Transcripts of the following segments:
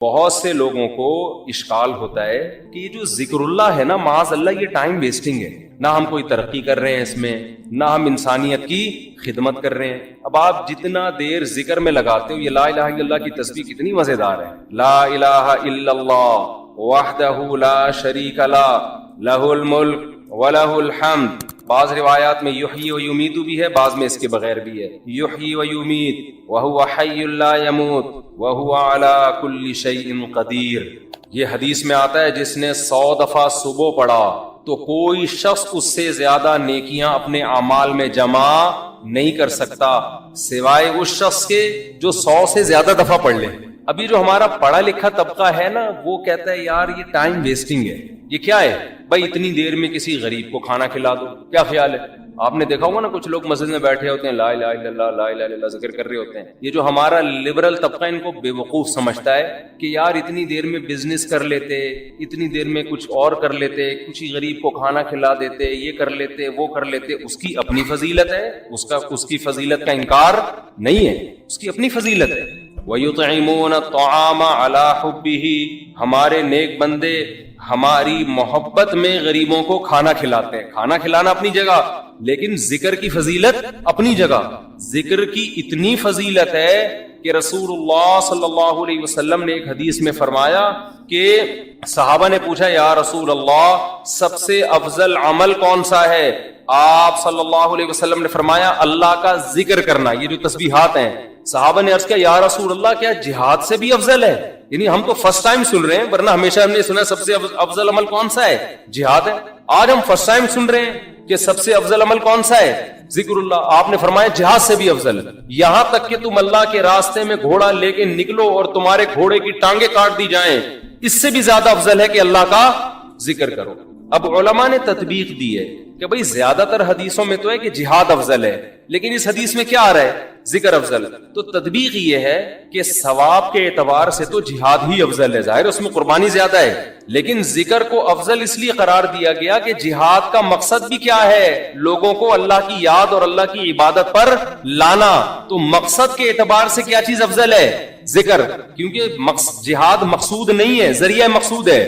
بہت سے لوگوں کو اشکال ہوتا ہے کہ یہ جو ذکر اللہ ہے نا، معاذ اللہ یہ ٹائم ویسٹنگ ہے، نہ ہم کوئی ترقی کر رہے ہیں اس میں، نہ ہم انسانیت کی خدمت کر رہے ہیں۔ اب آپ جتنا دیر ذکر میں لگاتے ہو، یہ لا الہ الا اللہ کی تسبیح کتنی مزیدار ہے۔ لا الہ الا اللہ وحدہ لا شریک لہ لہ الملک وَلَهُ الْحَمْدُ۔ بعض روایات میں یحیی و یمیت بھی ہے، بعض میں اس کے بغیر بھی ہے، یحیی و یمیت وَهُوَ حَيٌّ لَا يَمُوتُ وَهُوَ عَلَى كُلِّ شَيْءٍ قَدِيرٌ۔ یہ حدیث میں آتا ہے جس نے 100 دفعہ صبح پڑھا تو کوئی شخص اس سے زیادہ نیکیاں اپنے اعمال میں جمع نہیں کر سکتا سوائے اس شخص کے جو 100 سے زیادہ دفعہ پڑھ لے۔ ابھی جو ہمارا پڑھا لکھا طبقہ ہے نا، وہ کہتا ہے یار یہ ٹائم ویسٹنگ ہے۔ یہ کیا ہے بھائی؟ اتنی دیر میں کسی غریب کو کھانا کھلا دو، کیا خیال ہے؟ آپ نے دیکھا ہوگا نا، کچھ لوگ مسجد میں بیٹھے ہوتے ہیں، لا الہ الا اللہ لا الہ الا اللہ ذکر کر رہے ہوتے ہیں۔ یہ جو ہمارا لبرل طبقہ ان کو بے وقوف سمجھتا ہے کہ یار اتنی دیر میں بزنس کر لیتے، اتنی دیر میں کچھ اور کر لیتے، کسی غریب کو کھانا کھلا دیتے، یہ کر لیتے وہ کر لیتے۔ اس کی اپنی فضیلت ہے، اس کی فضیلت کا انکار نہیں ہے، اس کی اپنی فضیلت ہے۔ وَيُطْعِمُونَ الطَّعَامَ عَلَى حُبِّهِ، ہمارے نیک بندے ہماری محبت میں غریبوں کو کھانا کھلاتے ہیں۔ کھانا کھلانا اپنی جگہ، لیکن ذکر کی فضیلت اپنی جگہ۔ ذکر کی اتنی فضیلت ہے کہ رسول اللہ صلی اللہ علیہ وسلم نے ایک حدیث میں فرمایا کہ صحابہ نے پوچھا یا رسول اللہ سب سے افضل عمل کون سا ہے؟ آپ صلی اللہ علیہ وسلم نے فرمایا اللہ کا ذکر کرنا، یہ جو تسبیحات ہیں۔ صحابہ نے عرض کیا یا رسول اللہ کیا جہاد سے بھی افضل ہے؟ یعنی ہم تو فرسٹ ٹائم سن رہے ہیں، ورنہ ہمیشہ ہم نے سنا سب سے افضل عمل کون سا ہے؟ جہاد ہے۔ آج ہم فرسٹ ٹائم سن رہے ہیں کہ سب سے افضل عمل کون سا ہے؟ ذکر اللہ۔ آپ نے فرمایا جہاد سے بھی افضل ہے، یہاں تک کہ تم اللہ کے راستے میں گھوڑا لے کے نکلو اور تمہارے گھوڑے کی ٹانگیں کاٹ دی جائیں، اس سے بھی زیادہ افضل ہے کہ اللہ کا ذکر کرو۔ اب علماء نے تطبیق دی ہے کہ بھئی زیادہ تر حدیثوں میں تو ہے کہ جہاد افضل ہے، لیکن اس حدیث میں کیا آ رہا ہے؟ ذکر افضل۔ تو تطبیق یہ ہے کہ ثواب کے اعتبار سے تو جہاد ہی افضل ہے، ظاہر اس میں قربانی زیادہ ہے، لیکن ذکر کو افضل اس لیے قرار دیا گیا کہ جہاد کا مقصد بھی کیا ہے؟ لوگوں کو اللہ کی یاد اور اللہ کی عبادت پر لانا۔ تو مقصد کے اعتبار سے کیا چیز افضل ہے؟ ذکر، کیونکہ جہاد مقصود نہیں ہے، ذریعہ مقصود ہے،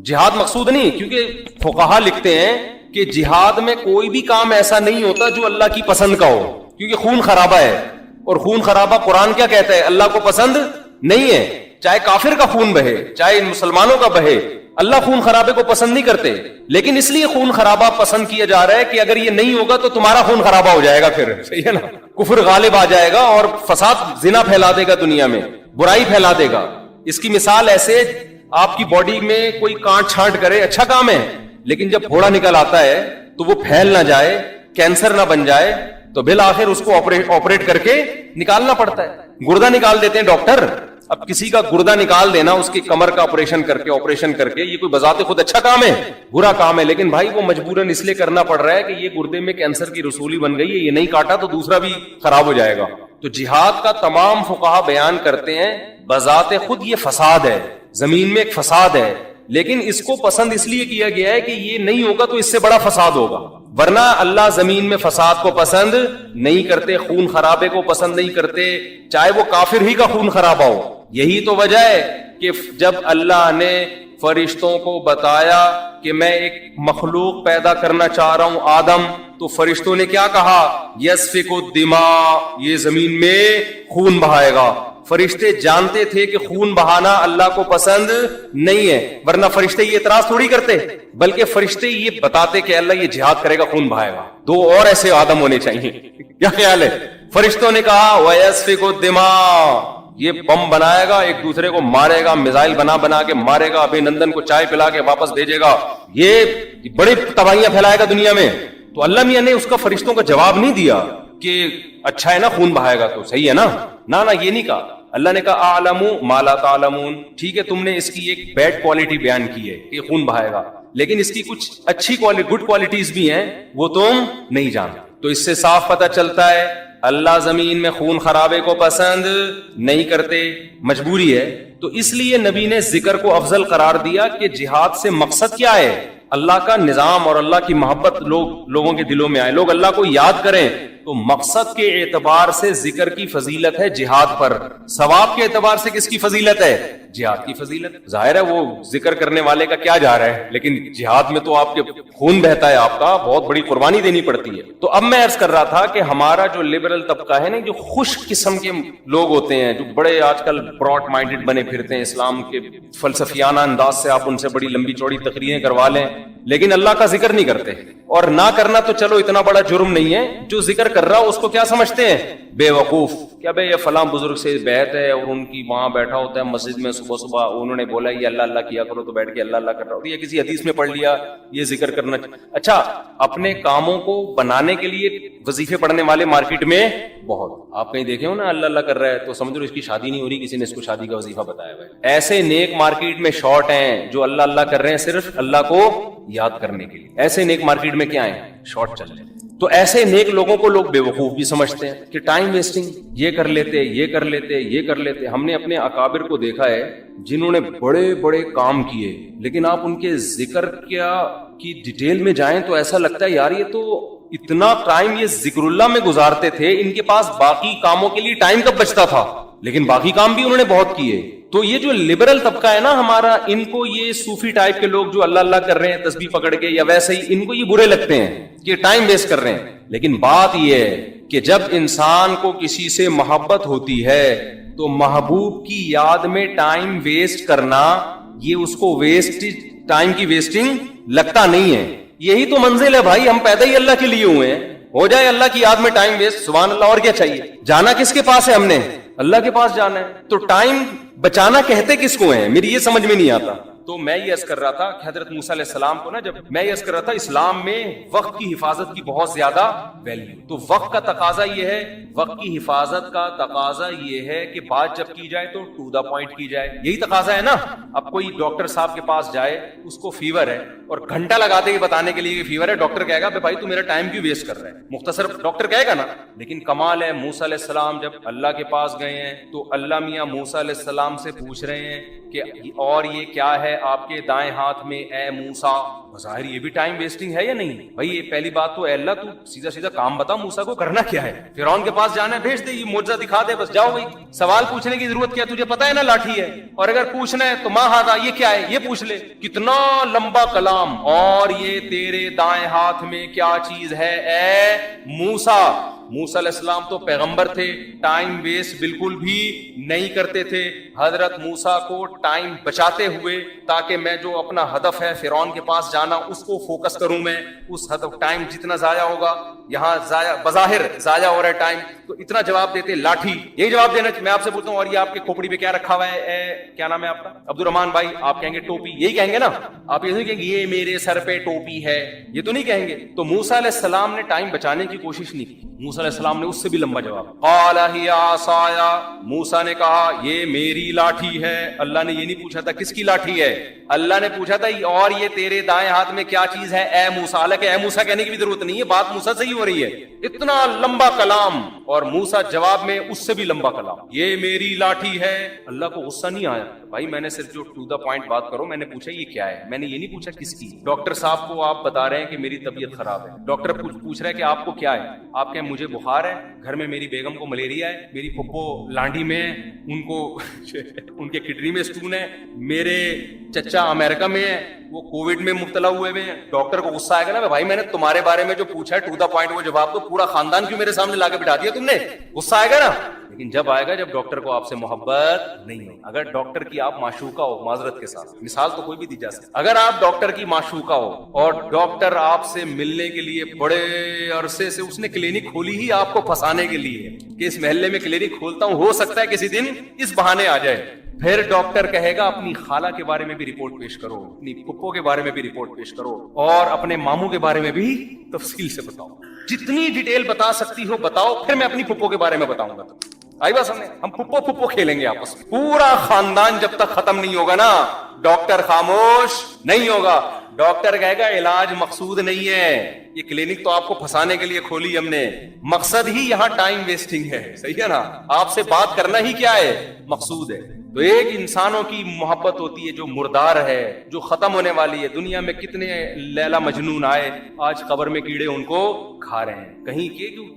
جہاد مقصود نہیں۔ کیونکہ فقہا لکھتے ہیں کہ جہاد میں کوئی بھی کام ایسا نہیں ہوتا جو اللہ کی پسند کا ہو، کیونکہ خون خرابہ ہے، اور خون خرابہ قرآن کیا کہتا ہے؟ اللہ کو پسند نہیں ہے۔ چاہے کافر کا خون بہے، چاہے مسلمانوں کا بہے، اللہ خون خرابے کو پسند نہیں کرتے، لیکن اس لیے خون خرابہ پسند کیا جا رہا ہے کہ اگر یہ نہیں ہوگا تو تمہارا خون خرابہ ہو جائے گا، پھر صحیح ہے نا، کفر غالب آ جائے گا اور فساد، زنا پھیلا دے گا دنیا میں، برائی پھیلا دے گا۔ اس کی مثال ایسے، آپ کی باڈی میں کوئی کانٹ چھانٹ کرے اچھا کام ہے، لیکن جب پھوڑا نکل آتا ہے تو وہ پھیل نہ جائے، کینسر نہ بن جائے، تو بالآخر اس کو آپریٹ کر کے نکالنا پڑتا ہے۔ گردہ نکال دیتے ہیں ڈاکٹر۔ اب کسی کا گردہ نکال دینا، اس کی کمر کا آپریشن کر کے، یہ کوئی بذات خود اچھا کام ہے؟ برا کام ہے، لیکن بھائی وہ مجبوراً اس لیے کرنا پڑ رہا ہے کہ یہ گردے میں کینسر کی رسولی بن گئی ہے، یہ نہیں کاٹا تو دوسرا بھی خراب ہو جائے گا۔ تو جہاد کا تمام فقہا بیان کرتے ہیں بذات خود یہ فساد ہے، زمین میں ایک فساد ہے، لیکن اس کو پسند اس لیے کیا گیا ہے کہ یہ نہیں ہوگا تو اس سے بڑا فساد ہوگا، ورنہ اللہ زمین میں فساد کو پسند نہیں کرتے، خون خرابے کو پسند نہیں کرتے، چاہے وہ کافر ہی کا خون خرابہ ہو۔ یہی تو وجہ ہے کہ جب اللہ نے فرشتوں کو بتایا کہ میں ایک مخلوق پیدا کرنا چاہ رہا ہوں آدم، تو فرشتوں نے کیا کہا؟ یسفک الدماء، یہ زمین میں خون بہائے گا۔ فرشتے جانتے تھے کہ خون بہانا اللہ کو پسند نہیں ہے، ورنہ فرشتے یہ اعتراض تھوڑی کرتے، بلکہ فرشتے یہ بتاتے کہ اللہ یہ جہاد کرے گا، خون بہائے گا، 2 اور ایسے آدم ہونے چاہیے۔ کیا خیال ہے؟ فرشتوں نے کہا وَيَسْفِكُ الدِّمَاء، یہ بم بنائے گا، ایک دوسرے کو مارے گا، میزائل بنا کے مارے گا، ابھی نندن کو چائے پلا کے واپس بھیجے گا، یہ بڑی تباہیاں پھیلائے گا دنیا میں۔ تو اللہ میاں نے اس کا فرشتوں کا جواب نہیں دیا کہ اچھا ہے نا خون بہائے گا تو صحیح ہے نا، نہ یہ نہیں کہا۔ اللہ نے کہا اعلم ما لا تعلمون، ٹھیک ہے تم نے اس کی ایک بیڈ کوالٹی بیان کی ہے کہ خون بہائے گا، لیکن اس کی کچھ اچھی گڈ کوالٹیز بھی ہیں، وہ تم نہیں جانتے۔ تو اس سے صاف پتہ چلتا ہے اللہ زمین میں خون خرابے کو پسند نہیں کرتے، مجبوری ہے۔ تو اس لیے نبی نے ذکر کو افضل قرار دیا کہ جہاد سے مقصد کیا ہے؟ اللہ کا نظام اور اللہ کی محبت لوگوں کے دلوں میں آئے، لوگ اللہ کو یاد کریں، تو مقصد کے اعتبار سے ذکر کی فضیلت ہے جہاد پر, ثواب کے اعتبار سے کس کی فضیلت ہے؟ جہاد کی فضیلت. ظاہر ہے وہ ذکر کرنے والے کا کیا جا رہا ہے, لیکن جہاد میں تو آپ کے خون بہتا ہے, آپ کا بہت بڑی قربانی دینی پڑتی ہے. تو اب میں عرض کر رہا تھا کہ ہمارا جو لبرل طبقہ ہے نا, جو خوش قسم کے لوگ ہوتے ہیں, جو بڑے آج کل براڈ مائنڈڈ بنے پھرتے ہیں, اسلام کے فلسفیانہ انداز سے آپ ان سے بڑی لمبی چوڑی تقریریں کروا لیں, لیکن اللہ کا ذکر نہیں کرتے. اور نہ کرنا تو چلو اتنا بڑا جرم نہیں ہے, جو ذکر کر رہا اس کو کیا سمجھتے ہیں؟ بے وقوف. کیا بھائی یہ فلاں بزرگ سے بیعت ہے اور ان کی وہاں بیٹھا ہوتا ہے مسجد میں, صبح صبح انہوں نے بولا یہ اللہ اللہ کیا کرو تو بیٹھ کے اللہ اللہ کر رہا ہوتا ہے, یا کسی حدیث میں پڑھ لیا یہ ذکر کرنا. اچھا, اپنے کاموں کو بنانے کے لیے وظیفے پڑھنے والے مارکیٹ میں بہت, آپ کہیں دیکھے ہو نا اللہ اللہ کر رہا ہے تو سمجھ لو اس کی شادی نہیں ہو رہی, کسی نے اس کو شادی کا وظیفہ بتایا ہوا ہے. ایسے نیک مارکیٹ میں شارٹ ہیں جو اللہ اللہ کر رہے ہیں صرف اللہ کو یاد کرنے کے لیے. ایسے نیک مارکیٹ میں کیا ہیں؟ شارٹ چل رہے ہیں. تو ایسے نیک لوگوں کو لوگ بے وقوف بھی سمجھتے ہیں کہ ٹائم ویسٹنگ, یہ کر لیتے یہ کر لیتے یہ کر لیتے. ہم نے اپنے اکابر کو دیکھا ہے جنہوں نے بڑے بڑے کام کیے, لیکن آپ ان کے ذکر کی ڈیٹیل میں جائیں تو ایسا لگتا ہے یار یہ تو اتنا ٹائم یہ ذکر اللہ میں گزارتے تھے, ان کے پاس باقی کاموں کے لیے ٹائم کب بچتا تھا, لیکن باقی کام بھی انہوں نے بہت کیے. تو یہ جو لبرل طبقہ ہے نا ہمارا, ان کو یہ صوفی ٹائپ کے لوگ جو اللہ اللہ کر رہے ہیں تسبیح پکڑ کے یا ویسے ہی, ان کو یہ برے لگتے ہیں کہ ٹائم ویسٹ کر رہے ہیں. لیکن بات یہ ہے کہ جب انسان کو کسی سے محبت ہوتی ہے تو محبوب کی یاد میں ٹائم ویسٹ کرنا یہ اس کو ویسٹ ٹائم کی ویسٹنگ لگتا نہیں ہے. یہی تو منزل ہے بھائی, ہم پیدا ہی اللہ کے لیے ہوئے ہیں, ہو جائے اللہ کی یاد میں ٹائم ویسٹ, سبحان اللہ, اور کیا چاہیے. جانا کس کے پاس ہے ہم نے؟ اللہ کے پاس جانا ہے. تو ٹائم بچانا کہتے کس کو ہیں, میری یہ سمجھ میں نہیں آتا. تو میں یہ عرض کر رہا تھا کہ حضرت موسیٰ علیہ السلام کو نا, جب میں یہ عرض کر رہا تھا اسلام میں وقت کی حفاظت کی بہت زیادہ ویلیو. تو وقت کا تقاضا یہ ہے, وقت کی حفاظت کا تقاضا یہ ہے کہ بات جب کی جائے تو ٹو دا پوائنٹ کی جائے. یہی تقاضا ہے نا. اب کوئی ڈاکٹر صاحب کے پاس جائے, اس کو فیور ہے اور گھنٹہ لگا دے بتانے کے لیے کہ فیور ہے, ڈاکٹر کہے گا بھائی تو میرا ٹائم کیوں ویسٹ کر رہا ہے, مختصر ڈاکٹر کہے گا نا. لیکن کمال ہے, موسیٰ علیہ السلام جب اللہ کے پاس گئے ہیں تو اللہ میاں موسیٰ علیہ السلام سے پوچھ رہے ہیں کہ اور یہ کیا ہے آپ کے دائیں ہاتھ میں اے موسیٰ. بظاہر یہ بھی ٹائم ویسٹنگ ہے یا نہیں بھائی؟ یہ پہلی بات تو اے اللہ تو سیدھا سیدھا کام بتا, موسیٰ کو کرنا کیا ہے؟ فرعون کے پاس جانا ہے, بھیج دے, یہ معجزہ دکھا دے, بس جاؤ. بھائی سوال پوچھنے کی ضرورت کیا, تجھے پتا ہے نا لاٹھی ہے, اور اگر پوچھنا ہے تو ماں ہاتھا یہ کیا ہے یہ پوچھ لے. کتنا لمبا کلام, اور یہ تیرے دائیں ہاتھ میں کیا چیز ہے اے موسیٰ. موسیٰ علیہ السلام تو پیغمبر تھے, ٹائم ویسٹ بالکل بھی نہیں کرتے تھے. حضرت موسیٰ کو ٹائم بچاتے ہوئے تاکہ میں جو اپنا ہدف ہے فرعون کے پاس جانا اس کو فوکس کروں, میں اس ہدف ٹائم جتنا ضائع ہوگا, یہاں بظاہر ضائع ہو رہا ہے ٹائم, تو اتنا جواب دیتے لاٹھی. یہی جواب دینا. میں آپ سے پوچھتا ہوں اور یہ آپ کے کھوپڑی پہ کیا رکھا ہوا ہے اے کیا نام ہے آپ کا, عبد الرحمان بھائی, آپ کہیں گے ٹوپی, یہی کہیں گے نا آپ, یہ نہیں کہیں گے یہ میرے سر پہ ٹوپی ہے, یہ تو نہیں کہیں گے. تو موسیٰ علیہ السلام نے ٹائم بچانے کی کوشش نہیں کی. موسیٰ علیہ السلام نے اس سے بھی لمبا جواب, قال ہی عصایا, موسیٰ نے کہا یہ میری لاٹھی ہے. اللہ نے یہ نہیں پوچھا تھا کس کی لاٹھی ہے, اللہ نے پوچھا تھا اور یہ تیرے دائیں ہاتھ میں کیا چیز ہے اے موسیٰ. حالانکہ اے موسیٰ کہنے کی بھی ضرورت نہیں ہے, بات موسیٰ سے ہی ہو رہی ہے. اتنا لمبا کلام, اور موسیٰ جواب میں اس سے بھی لمبا کلام, یہ میری لاٹھی ہے. اللہ کو غصہ نہیں آیا, بھائی میں نے صرف جو ٹو دا پوائنٹ بات کرو, میں نے پوچھا یہ کیا ہے, میں نے یہ نہیں پوچھا کس کی. ڈاکٹر صاحب کو آپ بتا رہے ہیں کہ میری طبیعت خراب ہے, ڈاکٹر پوچھ رہا ہے کہ آپ کو کیا ہے, آپ کہیں مجھے بخار ہے, گھر میں میری بیگم کو ملیریا ہے, میری پھپھو لانڈی میں ہے, ان کو ان کے کڈنی میں اسٹون ہے, میرے چچا امریکہ میں ہے, وہ کووڈ میں مبتلا ہوئے ہیں. ڈاکٹر کو غصہ آئے گا نا, بھائی میں نے تمہارے بارے میں جو پوچھا ہے ٹو دا پوائنٹ وہ جواب تو پورا خاندان کیوں میرے سامنے لا کے بٹھا دیا تم نے, غصہ آئے گا نا. لیکن جب آئے گا جب ڈاکٹر کو آپ سے محبت نہیں ہو. اگر ڈاکٹر کی آپ معشوقہ ہو, معذرت کے ساتھ مثال تو کوئی بھی دی جا سکتی, اگر آپ ڈاکٹر کی معشوقہ ہو اور ڈاکٹر آپ سے ملنے کے لیے بڑے عرصے سے اس نے کلینک کھولی ہی آپ کو پھنسانے کے لیے کہ اس محلے میں کلینک کھولتا ہوں, ہو سکتا ہے کسی دن اس بہانے آ جائے, پھر ڈاکٹر کہے گا اپنی خالہ کے بارے میں بھی رپورٹ پیش کرو, اپنی پھپھو کے بارے میں بھی رپورٹ پیش کرو, اور اپنے ماموں کے بارے میں بھی تفصیل سے بتاؤ, جتنی ڈیٹیل بتا سکتی ہو بتاؤ, پھر میں اپنی پھپھو کے بارے میں بتاؤں گا. آئی بات سمجھے, ہم پھپھو کھیلیں گے آپس میں, پورا خاندان جب تک ختم نہیں ہوگا نا ڈاکٹر خاموش نہیں ہوگا. ڈاکٹر کہے گا علاج مقصود نہیں ہے, یہ کلینک تو آپ کو پھنسانے کے لیے کھولی ہم نے, مقصد ہی یہاں ٹائم ویسٹنگ ہے. صحیح ہے نا, آپ سے بات کرنا ہی کیا ہے, مقصود ہے. تو ایک انسانوں کی محبت ہوتی ہے جو مردار ہے, جو ختم ہونے والی ہے. دنیا میں کتنے لیلا مجنون آئے, آج قبر میں کیڑے ان کو کھا رہے ہیں.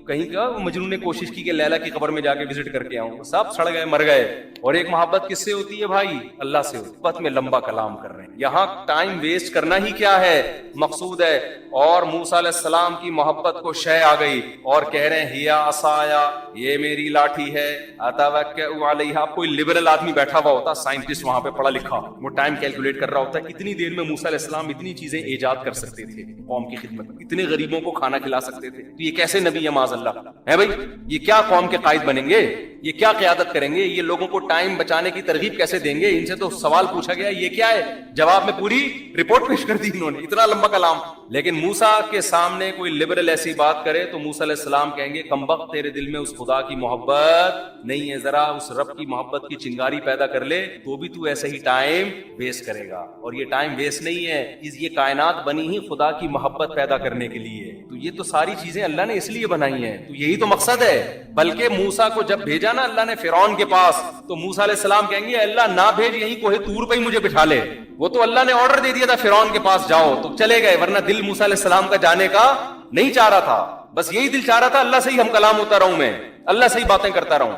کہیں کا مجنون نے کوشش کی کہ لیلا کی قبر میں جا کے وزٹ کر کے آؤں, سب سڑ گئے, مر گئے. اور ایک محبت کس سے ہوتی ہے بھائی؟ اللہ سے ہوتی ہے. محبت میں لمبا کلام کر رہے ہیں, یہاں ٹائم ویسٹ کرنا ہی کیا ہے مقصود ہے. اور موسیٰ علیہ السلام کی محبت کو شے آ گئی اور کہہ رہے ہیں ہیا عصایا, یہ میری لاٹھی ہے, اتوکئ علیہا. کوئی لبرل آدمی بیٹھا ہوا ہوتا, سائنٹسٹ وہاں پہ پڑھا لکھا, وہ ٹائم کیلکولیٹ کر رہا ہوتا ہے اتنی دیر میں موسیٰ علیہ السلام اتنی چیزیں ایجاد کر سکتے تھے قوم کی خدمت میں, اتنے غریبوں کو کھانا کھلا سکتے تھے. تو یہ کیسے نبی ہے معاذ اللہ ہے بھائی؟ یہ کیا قوم کے قائد بنیں گے؟ یہ کیا قیادت کریں گے؟ یہ لوگوں کو ٹائم بچانے کی ترغیب کیسے دیں گے؟ ان سے تو سوال پوچھا گیا, یہ کیا ہے؟ جواب میں پوری رپورٹ پیش کر دی انہوں نے, اتنا لمبا کلام. لیکن موسیٰ کے سامنے کوئی لبرل ایسی بات کرے تو موسیٰ علیہ السلام کہیں گے کمبخت, تیرے دل میں اس خدا کی محبت نہیں ہے, ذرا اس رب کی محبت کی چنگاری پیدا کر لے تو بھی تو ایسے ہی ٹائم ویسٹ کرے گا. اور یہ ٹائم ویسٹ نہیں ہے, یہ کائنات بنی ہی خدا کی محبت پیدا کرنے کے لیے. تو یہ تو ساری چیزیں اللہ نے اس لیے بنائی ہیں, تو یہی تو مقصد ہے. بلکہ موسیٰ کو جب بھیجا نا اللہ نے فرعون کے پاس, تو موسیٰ علیہ السلام کہیں گے اللہ نہ بھیج, یہیں کوہ طور پہ ہی مجھے بٹھا لے. وہ تو اللہ نے آرڈر دے دیا تھا فرعون کے پاس جاؤ, تو چلے گئے, ورنہ دل موسیٰ علیہ السلام کا جانے کا نہیں چاہ رہا تھا. بس یہی دل چاہ رہا تھا اللہ سے ہی ہم کلام ہوتا رہوں, میں اللہ سے ہی باتیں کرتا رہوں.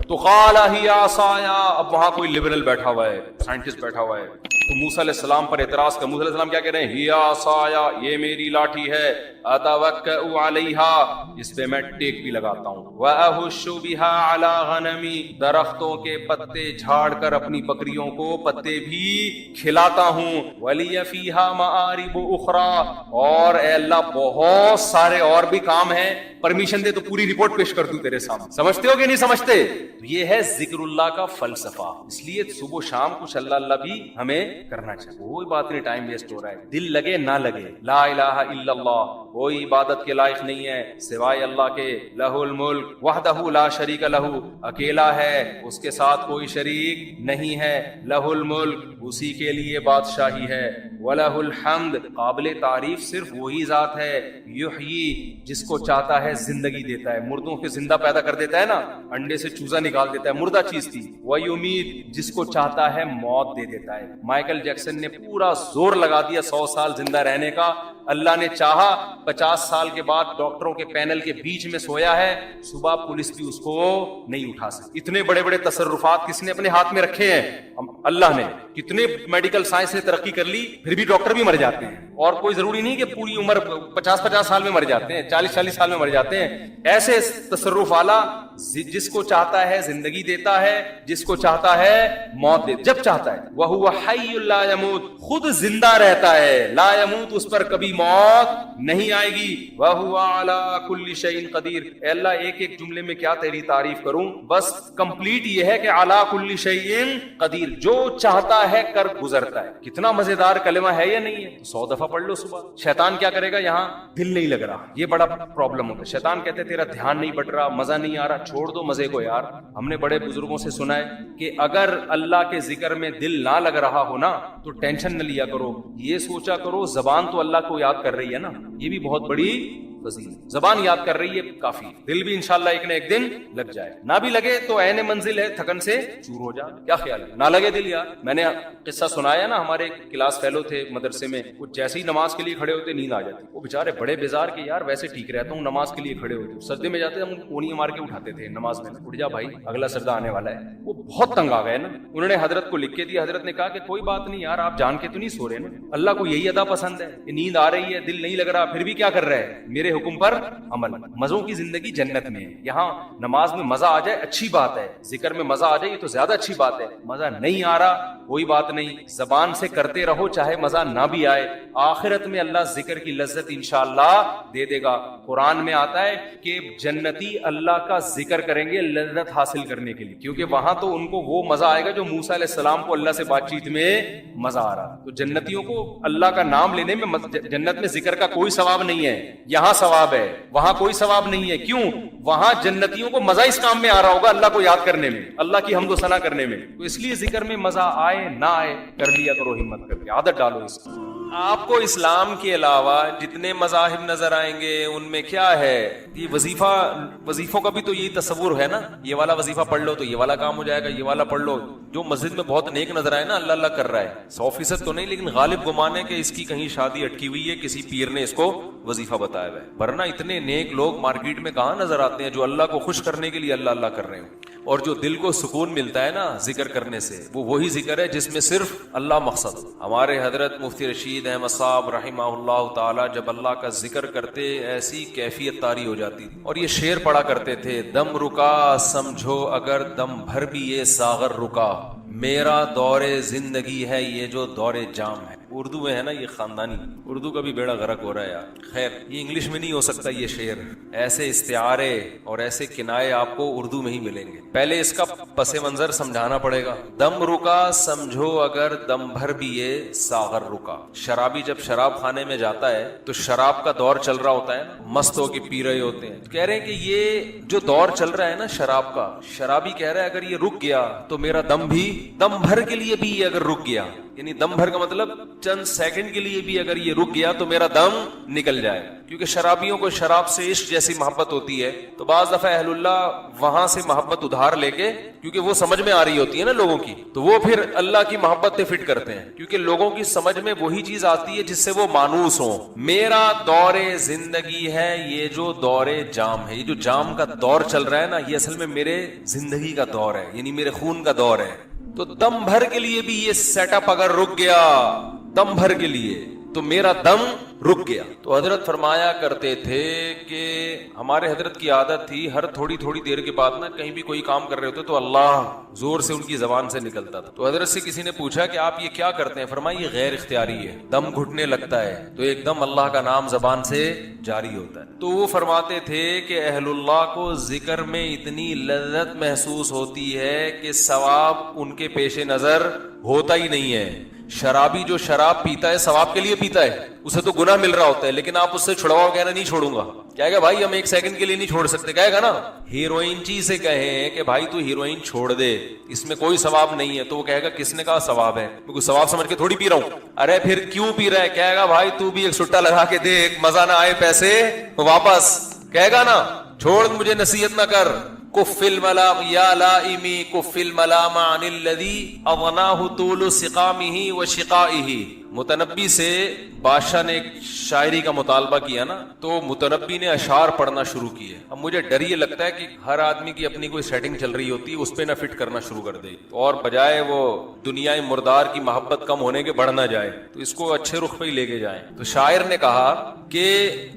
تو قال ہی عصایا, اب وہاں کوئی لبرل بیٹھا ہوا ہے, سائنٹسٹ بیٹھا ہوا ہے, تو موسیٰ علیہ السلام پر اعتراض کر. موسیٰ علیہ السلام کیا کہہ رہے ہیں؟ ہی عصایا, یہ میری لاٹھی ہے, اتوکئ علیہا, اس پہ میں ٹیک بھی لگاتا ہوں, واہش بہا علی غنمی, درختوں کے پتے جھاڑ کر اپنی بکریوں کو پتے بھی کھلاتا ہوں, ولی فیہا معارب اخری, اور اے اللہ بہت سارے اور بھی کام ہیں, پرمیشن دے تو پوری رپورٹ پیش کر دوں تیرے سامنے. سمجھتے ہو کہ نہیں سمجھتے؟ یہ ہے ذکر اللہ کا فلسفہ. اس لیے صبح و شام کچھ اللہ اللہ بھی ہمیں کرنا چاہیے. کوئی بات نہیں ٹائم ویسٹ ہو رہا ہے, دل لگے نہ لگے, لا الہ الا اللہ, کوئی عبادت کے لائق نہیں ہے سوائے اللہ کے, لہ الملک وحدہ لا شریک لہ, اکیلا ہے, اس کے ساتھ کوئی شریک نہیں ہے, لہ الملک, اسی کے لیے بادشاہی ہے, وَلَهُ الْحَمْدِ, قابل تعریف صرف وہی ذات ہے, یحیی, جس کو چاہتا ہے زندگی دیتا ہے, مردوں کے زندہ پیدا کر دیتا ہے نا, انڈے سے چوزا نکال دیتا ہے, مردہ چیز تھی, وَيُمِيتُ, جس کو چاہتا ہے موت دے دیتا ہے. مائیکل جیکسن نے پورا زور لگا دیا 100 سال زندہ رہنے کا, اللہ نے چاہا 50 سال کے بعد ڈاکٹروں کے پینل کے بیچ میں سویا ہے, صبح پولیس بھی اس کو نہیں اٹھا سکتی. اتنے بڑے بڑے تصرفات کس نے اپنے ہاتھ میں رکھے ہیں؟ اللہ نے. کتنے میڈیکل سائنس نے ترقی کر لی, پھر بھی ڈاکٹر بھی مر جاتے ہیں, اور کوئی ضروری نہیں کہ پوری عمر 50 سال میں مر جاتے ہیں, 40 سال میں مر جاتے ہیں. ایسے تصرف والا جس کو چاہتا ہے زندگی دیتا ہے, جس کو چاہتا ہے موت دے, جب چاہتا ہے. وَهُوَ حَيٌّ لَا يَمُوتُ, خود زندہ رہتا ہے, لا يموت, اس پر کبھی موت نہیں آئے گی. وَهُوَ عَلَى كُلِّ شَيْءٍ قَدِيرٌ, اے اللہ ایک ایک جملے میں کیا تیری تعریف کروں, بس کمپلیٹ یہ ہے کہ عَلَى كُلِّ شَيْءٍ قَدِيرٌ, جو چاہتا ہے کر گزرتا ہے. کتنا مزیدار کلمہ ہے یا نہیں ہے؟ 100 دفعہ پڑھ لو صبح. شیطان کیا کرے گا؟ یہاں دل نہیں لگ رہا, یہ بڑا پرابلم ہوتا ہے. شیطان کہتے تیرا دھیان نہیں بٹ رہا, مزہ نہیں آ رہا, چھوڑ دو مزے کو یار. ہم نے بڑے بزرگوں سے سنا ہے کہ اگر اللہ کے ذکر میں دل نہ لگ رہا ہو نا تو ٹینشن نہ لیا کرو, یہ سوچا کرو زبان تو اللہ کو یاد کر رہی ہے نا, یہ بھی بہت بڑی فضیلت. زبان یاد کر رہی ہے کافی, دل بھی انشاءاللہ ایک نہ ایک دن لگ جائے. نہ بھی لگے تو عین منزل ہے, تھکن سے چور ہو جا. کیا خیال ہے؟ نہ لگے دل یار. میں نے قصہ سنایا نا, ہمارے کلاس فیلو تھے مدرسے میں, وہ جیسے ہی نماز کے لیے کھڑے ہوتے نیند آ جاتی. وہ بےچارے بڑے بیزار کے یار ویسے ٹھیک رہتا ہوں, نماز کے لیے کھڑے ہوتے, سجدے میں جاتے ہم کونیاں مار کے اٹھاتے تھے نماز میں, اٹھ جا بھائی اگلا سجدہ آنے والا ہے. وہ بہت تنگ آ گئے نا, انہوں نے حضرت کو لکھ کے دیا. حضرت نے کہا کہ کوئی بات نہیں یار, آپ جان کے تو نہیں سو رہے نا, اللہ کو یہی ادا پسند ہے کہ نیند آ رہی ہے, دل نہیں لگ رہا, پھر بھی کیا کر رہے ہیں, میرے حکم پر عمل. مزوں کی زندگی جنت میں ہے. یہاں نماز میں مزہ آ جائے اچھی بات ہے, ذکر میں مزہ آ جائے تو زیادہ اچھی بات ہے. مزہ نہیں آ رہا کوئی بات نہیں, زبان سے کرتے رہو چاہے مزہ نہ بھی آئے, آخرت میں اللہ ذکر کی لذت انشاءاللہ دے دے گا. قرآن میں آتا ہے کہ جنتی اللہ کا ذکر کریں گے لذت حاصل کرنے کے لیے, کیونکہ وہاں تو ان کو وہ مزہ آئے گا جو موسیٰ علیہ السلام کو اللہ سے بات چیت میں مزہ آ رہا. تو جنتیوں کو اللہ کا نام لینے میں, جنت میں ذکر کا کوئی ثواب نہیں ہے, یہاں ثواب ہے, وہاں کوئی ثواب نہیں ہے. کیوں؟ وہاں جنتیوں کو مزہ اس کام میں آ رہا ہوگا اللہ کو یاد کرنے میں, اللہ کی حمد و ثنا کرنے میں. تو اس لیے ذکر میں مزہ آئے نہ آئے کر لیا کرو, ہمت کر کے عادت ڈالو اس کی. آپ کو اسلام کے علاوہ جتنے مذاہب نظر آئیں گے ان میں کیا ہے، یہ وظیفوں کا بھی تو یہی تصور ہے نا، یہ والا وظیفہ پڑھ لو تو یہ والا کام ہو جائے گا، یہ والا پڑھ لو. جو مسجد میں بہت نیک نظر آئے نا، اللہ اللہ کر رہا ہے، 100% تو نہیں لیکن غالب گمان ہے کہ اس کی کہیں شادی اٹکی ہوئی ہے، کسی پیر نے اس کو وظیفہ بتایا ہوا ہے. ورنہ اتنے نیک لوگ مارکیٹ میں کہاں نظر آتے ہیں جو اللہ کو خوش کرنے کے لیے اللہ اللہ کر رہے ہیں. اور جو دل کو سکون ملتا ہے نا ذکر کرنے سے، وہ وہی ذکر ہے جس میں صرف اللہ مقصد ہو. ہمارے حضرت مفتی رشید احمد صاحب رحمہ اللہ تعالی جب اللہ کا ذکر کرتے ایسی کیفیت طاری ہو جاتی. اور یہ شعر پڑھا کرتے تھے، دم رکا سمجھو اگر دم بھر بھی یہ ساغر رکا، میرا دور زندگی ہے یہ جو دور جام ہے. اردو میں ہے نا، یہ خاندانی اردو کا بھی بیڑا غرق ہو رہا ہے یار. خیر یہ انگلش میں نہیں ہو سکتا یہ شعر، ایسے استعارے اور ایسے کنائے آپ کو اردو میں ہی ملیں گے. پہلے اس کا پس منظر سمجھانا پڑے گا. دم رکا سمجھو اگر دم بھر بھی یہ ساغر رکا. شرابی جب شراب خانے میں جاتا ہے تو شراب کا دور چل رہا ہوتا ہے نا، مست ہو کے پی رہے ہوتے ہیں. کہہ رہے ہیں کہ یہ جو دور چل رہا ہے نا شراب کا، شرابی کہہ رہا ہے اگر یہ رک گیا تو میرا دم بھی دم بھر کے لیے بھی یہ اگر رک گیا، یعنی دم بھر کا مطلب چند سیکنڈ کے لیے بھی اگر یہ رک گیا تو میرا دم نکل جائے. کیونکہ شرابیوں کو شراب سے عشق جیسی محبت ہوتی ہے، تو بعض دفعہ اہل اللہ وہاں سے محبت ادھار لے کے، کیونکہ وہ سمجھ میں آ رہی ہوتی ہے نا لوگوں کی، تو وہ پھر اللہ کی محبت پہ فٹ کرتے ہیں، کیونکہ لوگوں کی سمجھ میں وہی چیز آتی ہے جس سے وہ مانوس ہوں. میرا دور زندگی ہے یہ جو دور جام ہے. یہ جو جام کا دور چل رہا ہے نا، یہ اصل میں میرے زندگی کا دور ہے، یعنی میرے خون کا دور ہے. تو دم بھر کے لیے بھی یہ سیٹ اپ اگر رک گیا، دم بھر کے لیے، تو میرا دم رک گیا. تو حضرت فرمایا کرتے تھے کہ ہمارے حضرت کی عادت تھی ہر تھوڑی تھوڑی دیر کے بعد نا کہیں بھی کوئی کام کر رہے ہوتے تو اللہ زور سے ان کی زبان سے نکلتا تھا. تو حضرت سے کسی نے پوچھا کہ آپ یہ کیا کرتے ہیں؟ فرمایا یہ غیر اختیاری ہے. دم گھٹنے لگتا ہے تو ایک دم اللہ کا نام زبان سے جاری ہوتا ہے. تو وہ فرماتے تھے کہ اہل اللہ کو ذکر میں اتنی لذت محسوس ہوتی ہے کہ ثواب ان کے پیش نظر ہوتا ہی نہیں ہے. شرابی جو شراب پیتا ہے ثواب کے لیے پیتا ہے، اسے تو گناہ مل رہا ہوتا ہے، لیکن آپ اس سے چھڑواؤ، کہنا نہیں چھوڑوں گا، کہے گا بھائی ہم ایک سیکنڈ کے لیے نہیں چھوڑ سکتے. کہے گا نا ہیروئن چی سے کہیں کہ بھائی تو ہیروئن چھوڑ دے، اس میں کوئی ثواب نہیں ہے، تو وہ کہے گا کس نے کہا ثواب ہے، میں کوئی ثواب سمجھ کے تھوڑی پی رہا ہوں. ارے پھر کیوں پی رہا ہے؟ کہے گا بھائی تو بھی ایک سٹا لگا کے دیکھ، مزہ نہ آئے پیسے واپس. کہے گا نا چھوڑ مجھے نصیحت نہ کر. کف الملام یا لائمی کف الملام عن الذی اغناہ طول سقامہ و شقائہ. متنبی سے بادشاہ نے ایک شاعری کا مطالبہ کیا نا، تو متنبی نے اشعار پڑھنا شروع کیے. اب مجھے ڈر یہ لگتا ہے کہ ہر آدمی کی اپنی کوئی سیٹنگ چل رہی ہوتی ہے، اس پہ نہ فٹ کرنا شروع کر دے، اور بجائے وہ دنیا مردار کی محبت کم ہونے کے بڑھ نہ جائے، تو اس کو اچھے رخ پہ ہی لے کے جائیں. تو شاعر نے کہا کہ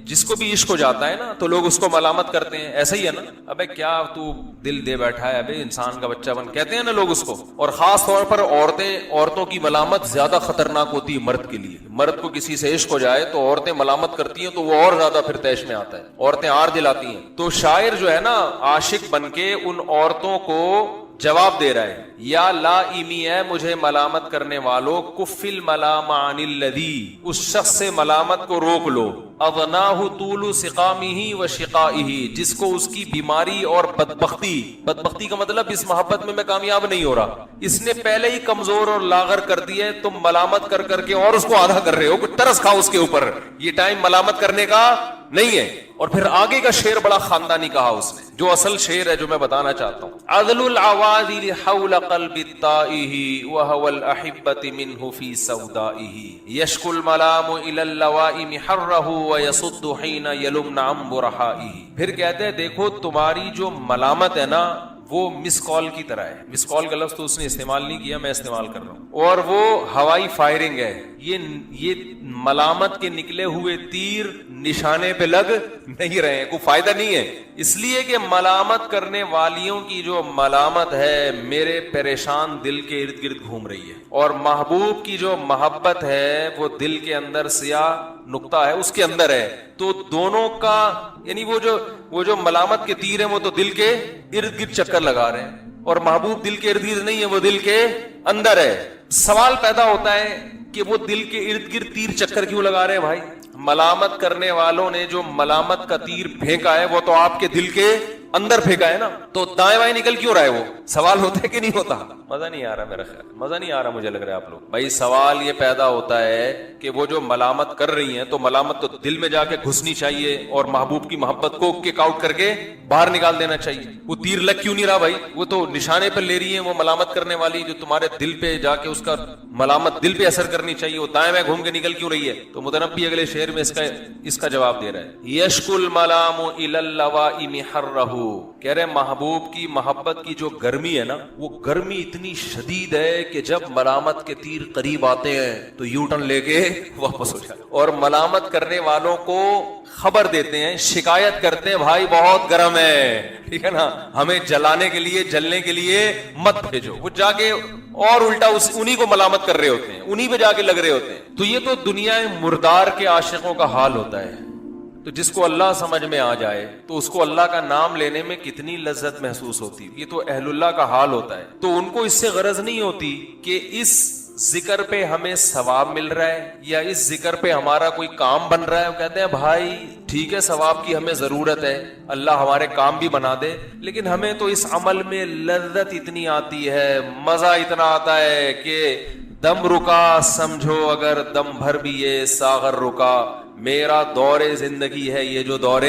جس کو بھی عشق ہو جاتا ہے نا تو لوگ اس کو ملامت کرتے ہیں، ایسا ہی ہے نا، ابے کیا تو دل دے بیٹھا ہے، ابے انسان کا بچہ بن، کہتے ہیں نا لوگ اس کو. اور خاص طور پر عورتوں کی ملامت زیادہ خطرناک ہوتی ہے مرد کے لیے. مرد کو کسی سے عشق ہو جائے تو عورتیں ملامت کرتی ہیں تو وہ اور زیادہ پھر تیش میں آتا ہے، عورتیں آر دلاتی ہیں. تو شاعر جو ہے نا عاشق بن کے ان عورتوں کو جواب دے رہا ہے، یا لائمی ہے مجھے ملامت کرنے والوں، کف الملام عن الذی، اس شخص سے ملامت کو روک لو، اغناہ طول سقامہ و شقائہ، جس کو اس کی بیماری اور بدبختی کا مطلب اس محبت میں کامیاب نہیں ہو رہا، اس نے پہلے ہی کمزور اور لاغر کر دیا ہے، تم ملامت کر کر کے اور اس کو آدھا کر رہے ہو، کچھ ترس کھاؤ اس کے اوپر، یہ ٹائم ملامت کرنے کا نہیں ہے. اور پھر آگے کا شعر بڑا خاندانی کہا اس نے، جو اصل شعر ہے جو میں بتانا چاہتا ہوں. عدل العوادل حول قلب الطائہ وهو الاحبۃ منه في سودائہ، یشکو الملام الى اللوائم حرہ ویصد حین یلمن عن برحائہ. پھر کہتے ہیں دیکھو تمہاری جو ملامت ہے نا وہ مس کال کی طرح ہے. مس کال کا لفظ تو اس نے استعمال نہیں کیا، میں استعمال کر رہا ہوں. اور وہ ہوائی فائرنگ ہے، یہ ملامت کے نکلے ہوئے تیر نشانے پہ لگ نہیں رہے ہیں، کوئی فائدہ نہیں ہے. اس لیے کہ ملامت کرنے والیوں کی جو ملامت ہے میرے پریشان دل کے ارد گرد گھوم رہی ہے، اور محبوب کی جو محبت ہے وہ دل کے اندر سیاہ نقطہ ہے اس کے اندر ہے. تو دونوں کا یعنی وہ جو ملامت کے تیر ہیں وہ تو دل کے ارد گرد چکر لگا رہے ہیں، اور محبوب دل کے ارد گرد نہیں ہے، وہ دل کے اندر ہے. سوال پیدا ہوتا ہے کہ وہ دل کے ارد گرد تیر چکر کیوں لگا رہے ہیں بھائی؟ ملامت کرنے والوں نے جو ملامت کا تیر پھینکا ہے وہ تو آپ کے دل کے اندر پھینکا ہے نا، تو دائیں بائیں نکل کیوں رہا ہے؟ وہ سوال ہوتا ہے کہ نہیں ہوتا؟ مزہ نہیں آ رہا، میرا خیال مزہ نہیں آ رہا مجھے لگ رہا ہے آپ لوگ. بھائی سوال یہ پیدا ہوتا ہے کہ وہ جو ملامت کر رہی ہیں تو ملامت تو دل میں جا کے گھسنی چاہیے اور محبوب کی محبت کو کک آؤٹ کر کے باہر نکال دینا چاہیے. وہ تیر لگ کیوں نہیں رہا بھائی؟ وہ تو نشانے پر لے رہی ہیں وہ ملامت کرنے والی، جو تمہارے دل پہ جا کے اس کا ملامت دل پہ اثر کرنی چاہیے، وہ دائیں بائیں گھوم کے نکل کیوں رہی ہے؟ تو متنبی اگلے شعر میں اس کا جواب دے رہا ہے. یشکو الملام الی اللوائم حرہ، کہہ رہے محبوب کی محبت کی جو گرمی ہے نا، وہ گرمی اتنی شدید ہے کہ جب ملامت کے تیر قریب آتے ہیں تو یو ٹرن لے کے واپس ہو جاتے، اور ملامت کرنے والوں کو خبر دیتے ہیں، شکایت کرتے ہیں بھائی بہت گرم ہے، ٹھیک ہے نا، ہمیں جلانے کے لیے جلنے کے لیے مت بھیجو. وہ جا کے اور الٹا انہی کو ملامت کر رہے ہوتے ہیں، انہی پہ جا کے لگ رہے ہوتے ہیں. تو یہ تو دنیا مردار کے عاشقوں کا حال ہوتا ہے. تو جس کو اللہ سمجھ میں آ جائے تو اس کو اللہ کا نام لینے میں کتنی لذت محسوس ہوتی. یہ تو اہل اللہ کا حال ہوتا ہے. تو ان کو اس سے غرض نہیں ہوتی کہ اس ذکر پہ ہمیں ثواب مل رہا ہے یا اس ذکر پہ ہمارا کوئی کام بن رہا ہے. وہ کہتے ہیں بھائی ٹھیک ہے ثواب کی ہمیں ضرورت ہے، اللہ ہمارے کام بھی بنا دے، لیکن ہمیں تو اس عمل میں لذت اتنی آتی ہے، مزہ اتنا آتا ہے کہ دم رکا سمجھو اگر دم بھر بھی یہ ساغر رکا، میرا دور زندگی ہے یہ جو دور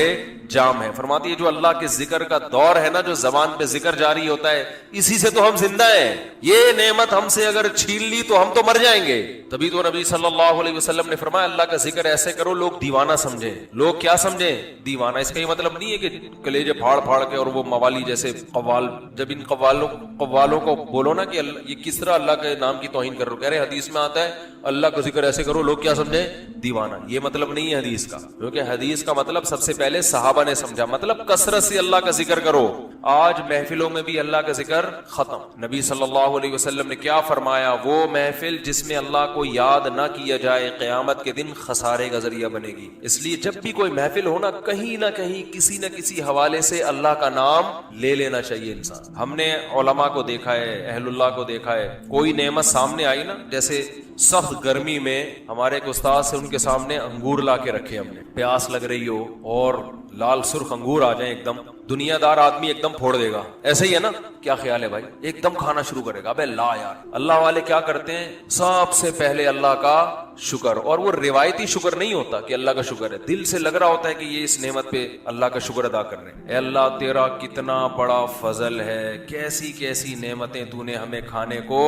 جام ہے. فرماتی ہے جو اللہ کے ذکر کا دور ہے نا، جو زبان پہ ذکر جاری ہوتا ہے، اسی سے تو ہم زندہ ہیں. یہ نعمت ہم سے اگر چھین لی تو ہم تو مر جائیں گے. تبھی تو نبی صلی اللہ علیہ وسلم نے فرمایا اللہ کا ذکر ایسے کرو لوگ دیوانہ سمجھیں. لوگ کیا سمجھیں؟ دیوانہ. اس کا یہ مطلب نہیں ہے کہ کلیجے پھاڑ پھاڑ کے اور وہ موالی جیسے قوال، جب ان قوالوں کو بولو نا کہ یہ کس طرح اللہ کے نام کی توہین کر رہے ہو، کہہ رہے حدیث میں آتا ہے اللہ کا ذکر ایسے کرو لوگ کیا سمجھیں؟ دیوانہ. یہ مطلب نہیں ہے حدیث کا، کیونکہ حدیث کا مطلب سب سے پہلے صحابہ نے سمجھا، مطلب کثرت سے اللہ کا ذکر کرو. آج محفلوں میں بھی اللہ کا ذکر ختم. نبی صلی اللہ علیہ وسلم نے کیا فرمایا؟ وہ محفل جس میں اللہ کو یاد نہ کیا جائے قیامت کے دن خسارے کا ذریعہ بنے گی. اس لیے جب بھی کوئی محفل ہونا کہیں نہ کہیں کسی نہ کسی حوالے سے اللہ کا نام لے لینا چاہیے انسان. ہم نے علماء کو دیکھا ہے، اہل اللہ کو دیکھا ہے، کوئی نعمت سامنے آئی نا، جیسے سخت گرمی میں ہمارے ایک استاد سے ان کے سامنے انگور لا کے رکھے ہم نے، پیاس لگ رہی ہو اور لال سرخ انگور آ جائیں ایک دم، دنیا دار آدمی ایک دم پھوڑ دے گا. ایسے ہی ہے نا؟ کیا خیال ہے بھائی؟ ایک دم کھانا شروع کرے گا. ابے لا یار. اللہ والے کیا کرتے ہیں؟ سب سے پہلے اللہ کا شکر. اور وہ روایتی شکر نہیں ہوتا کہ اللہ کا شکر ہے، دل سے لگ رہا ہوتا ہے کہ یہ اس نعمت پہ اللہ کا شکر ادا کر رہے ہیں. اے اللہ تیرا کتنا بڑا فضل ہے، کیسی کیسی نعمتیں تو نے ہمیں کھانے کو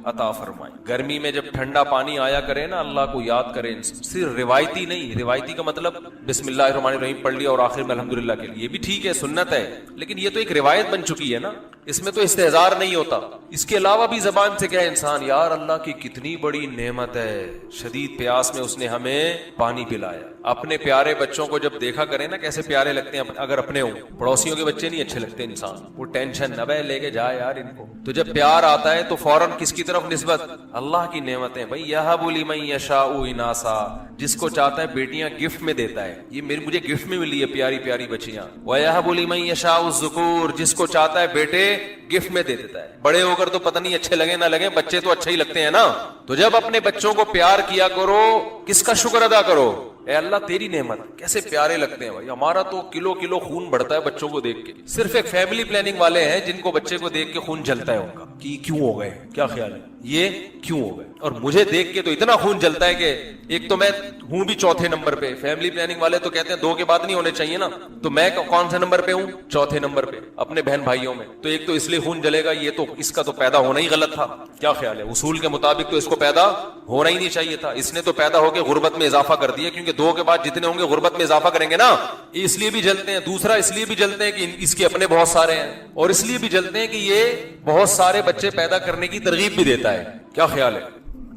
عطا فرمائی. گرمی میں جب ٹھنڈا پانی آیا کرے نا، اللہ کو یاد کرے. صرف روایتی نہیں، روایتی کا مطلب بسم اللہ الرحمن الرحیم پڑھ لیا اور آخر میں الحمدللہ کے لیے، یہ بھی ٹھیک ہے سنت ہے، لیکن یہ تو ایک روایت بن چکی ہے نا، اس میں تو استہزار نہیں ہوتا. اس کے علاوہ بھی زبان سے کہے انسان یار اللہ کی کتنی بڑی نعمت ہے، شدید پیاس میں اس نے ہمیں پانی پلایا. اپنے پیارے بچوں کو جب دیکھا کریں نا کیسے پیارے لگتے ہیں، اگر اپنے ہوں. پڑوسیوں کے بچے نہیں اچھے لگتے انسان، وہ ٹینشن نہ بھائی لے کے جائے یار ان کو. تو جب پیار آتا ہے تو فوراً کس کی طرف نسبت؟ اللہ کی نعمتیں. بھائی یہب لمن یشاء اناسا، جس کو چاہتا ہے بیٹیاں گفٹ میں دیتا ہے. یہ مجھے گفٹ میں ملی ہے پیاری پیاری بچیاں. وَيَهَبُ لِمَن يَشَاءُ الذُّكُورَ، جس کو چاہتا ہے بیٹے گفٹ میں دے دیتا ہے. بڑے ہو کر تو پتہ نہیں اچھے لگے نہ لگے، بچے تو اچھے ہی لگتے ہیں نا. تو جب اپنے بچوں کو پیار کیا کرو، کس کا شکر ادا کرو؟ اے اللہ تیری نعمت، کیسے پیارے لگتے ہیں بھائی. ہمارا تو کلو کلو خون بڑھتا ہے بچوں کو دیکھ کے. صرف ایک فیملی پلاننگ والے ہیں جن کو بچے کو دیکھ کے خون جلتا ہے ان کا کہ کیوں ہو گئے، کیا خیال ہے یہ کیوں ہو گئے. اور مجھے دیکھ کے تو اتنا خون جلتا ہے کہ ایک تو میں ہوں بھی چوتھے نمبر پہ. فیملی پلاننگ والے تو کہتے ہیں 2 کے بعد نہیں ہونے چاہیے نا، تو میں کون سے نمبر پہ ہوں؟ چوتھے نمبر پہ اپنے بہن بھائیوں میں. تو ایک تو اس لیے خون جلے گا، یہ تو اس کا تو پیدا ہونا ہی غلط تھا. کیا خیال ہے؟ اصول کے مطابق تو اس کو پیدا ہونا ہی نہیں چاہیے تھا. اس نے تو پیدا ہو کے غربت میں اضافہ کر دیا، کیونکہ 2 کے بعد جتنے ہوں گے غربت میں اضافہ کریں گے نا. اس لیے بھی جلتے ہیں. دوسرا اس لیے بھی جلتے ہیں کہ اس کے اپنے بہت سارے ہیں، اور اس لیے بھی جلتے ہیں کہ یہ بہت سارے بچے پیدا کرنے کی ترغیب بھی دیتا ہے. کیا خیال ہے؟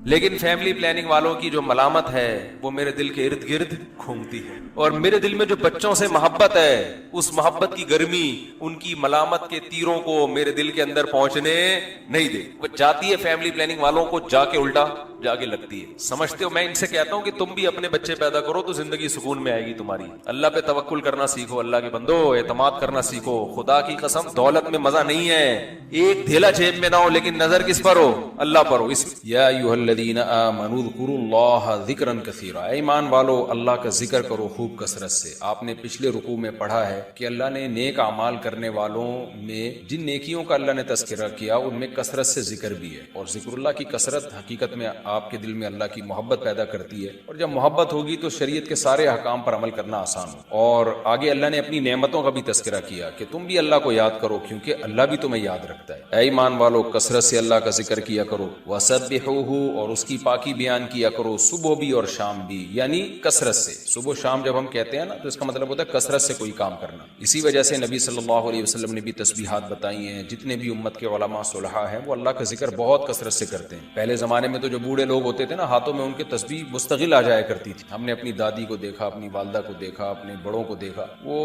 لیکن فیملی پلاننگ والوں کی جو ملامت ہے وہ میرے دل کے ارد گرد گھومتی ہے، اور میرے دل میں جو بچوں سے محبت ہے اس محبت کی گرمی ان کی ملامت کے تیروں کو میرے دل کے اندر پہنچنے نہیں دے. وہ جاتی ہے فیملی پلاننگ والوں کو جا کے الٹا جا کے لگتی ہے. سمجھتے ہو؟ میں ان سے کہتا ہوں کہ تم بھی اپنے بچے پیدا کرو تو زندگی سکون میں آئے گی تمہاری. اللہ پہ توکل کرنا سیکھو، اللہ کے بندو اعتماد کرنا سیکھو. خدا کی قسم دولت میں مزہ نہیں ہے، ایک دھیلا جیب میں نہ ہو لیکن نظر کس پر ہو؟ اللہ پر ہو. یا ایھا الذین آمنوا اذکروا اللہ ذکرا کثیرا، اے ایمان والو اللہ کا ذکر کرو خوب کثرت سے۔ آپ نے پچھلے رکوع میں پڑھا ہے کہ اللہ نے نیک اعمال کرنے والوں میں جن نیکیوں کا اللہ نے تذکرہ کیا ان میں کثرت سے ذکر بھی ہے، اور ذکر اللہ کی کثرت حقیقت میں آپ کے دل میں اللہ کی محبت پیدا کرتی ہے، اور جب محبت ہوگی تو شریعت کے سارے احکام پر عمل کرنا آسان ہو۔ اور آگے اللہ نے اپنی نعمتوں کا بھی تذکرہ کیا کہ تم بھی اللہ کو یاد کرو کیونکہ اللہ بھی تمہیں یاد رکھتا ہے۔ اے ایمان والو کثرت سے اللہ کا ذکر کیا کرو، وَسَبِّحُوهُ، اور اس کی پاکی بیان کیا کرو، صبح بھی اور شام بھی، یعنی کثرت سے۔ صبح شام جب ہم کہتے ہیں نا تو اس کا مطلب ہوتا ہے کثرت سے کوئی کام کرنا۔ اسی وجہ سے نبی صلی اللہ علیہ وسلم نے بھی تسبیحات بتائی ہیں، جتنے بھی امت کے علماء صلحاء ہیں وہ اللہ کا ذکر بہت کثرت سے کرتے ہیں۔ پہلے زمانے میں تو جو بوڑھے لوگ ہوتے تھے نا ہاتھوں میں ان کے تسبیح مستقل آ جایا کرتی تھی۔ ہم نے اپنی دادی کو دیکھا، اپنی والدہ کو دیکھا، اپنے بڑوں کو دیکھا، وہ